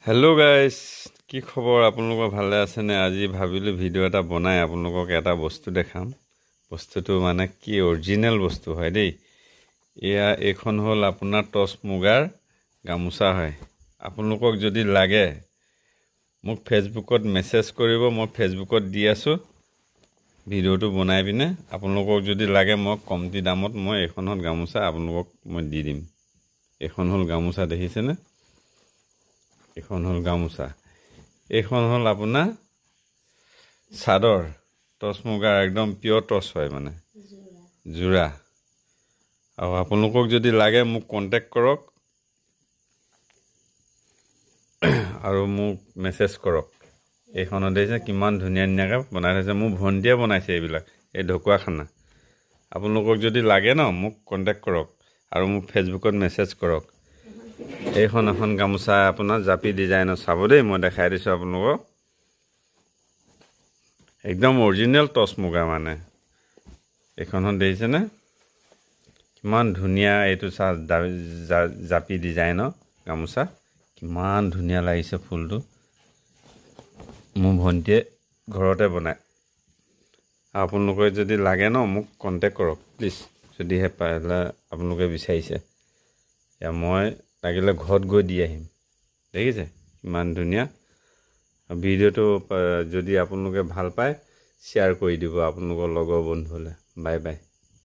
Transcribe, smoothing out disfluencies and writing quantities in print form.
Hello' guys, কি খবৰ? আপোনালোকৰ ভালে আছেনে? আজি ভাবিলোঁ ভিডিঅ' এটা বনাই আপোনালোকক এটা বস্তু দেখাম। বস্তুটো মানে কি অৰিজিনেল বস্তু হয় দেই। এইখন হ'ল আপোনাৰ টচ মুগাৰ গামোচা হয়। আপোনালোকক যদি লাগে মোক ফেচবুকত মেছেজ কৰিব, মই ফেচবুকত দি আছোঁ ভিডিঅ'টো বনাই পিনে। আপোনালোকক যদি লাগে মই কমটি দামত মই এইখনত গামোচা আপোনালোকক মই দি দিম। এইখন হ'ল গামোচা, দেখিছেনে? এইখন হ'ল গামোচা, এইখন হ'ল আপোনাৰ চাদৰ, টচ মুগাৰ একদম পিয়ৰ টচ হয়, মানে যোৰা। আৰু আপোনালোকক যদি লাগে মোক কণ্টেক্ট কৰক আৰু মোক মেছেজ কৰক। এইখনত দেখিছে কিমান ধুনীয়া ধুনীয়াকৈ বনাই থৈছে, মোৰ ভণ্টিয়ে বনাইছে এইবিলাক, এই ঢকুৱাখানা। আপোনালোকক যদি লাগে ন মোক কণ্টেক্ট কৰক আৰু মোক ফেচবুকত মেছেজ কৰক। এইখন এখন গামোচা আপোনাৰ জাপি ডিজাইনৰ, চাব দেই, মই দেখাই দিছোঁ আপোনালোকক। একদম অৰিজিনেল টচ মুগা, মানে এইখনত দেখিছেনে কিমান ধুনীয়া। এইটো জাপি ডিজাইনৰ গামোচা, কিমান ধুনীয়া লাগিছে ফুলটো। মোৰ ভণ্টিয়ে ঘৰতে বনায়। আপোনালোকে যদি লাগে ন মোক কণ্টেক্ট কৰক প্লিজ, যদিহে পাৰিলে আপোনালোকে বিচাৰিছে। মই লাগিলে ঘৰত গৈ দি আহিম। দেখিছে কিমান ধুনীয়া। ভিডিঅ'টো যদি আপোনালোকে ভাল পায় শ্বেয়াৰ কৰি দিব আপোনালোকৰ লগৰ বন্ধুলৈ। Bye bye.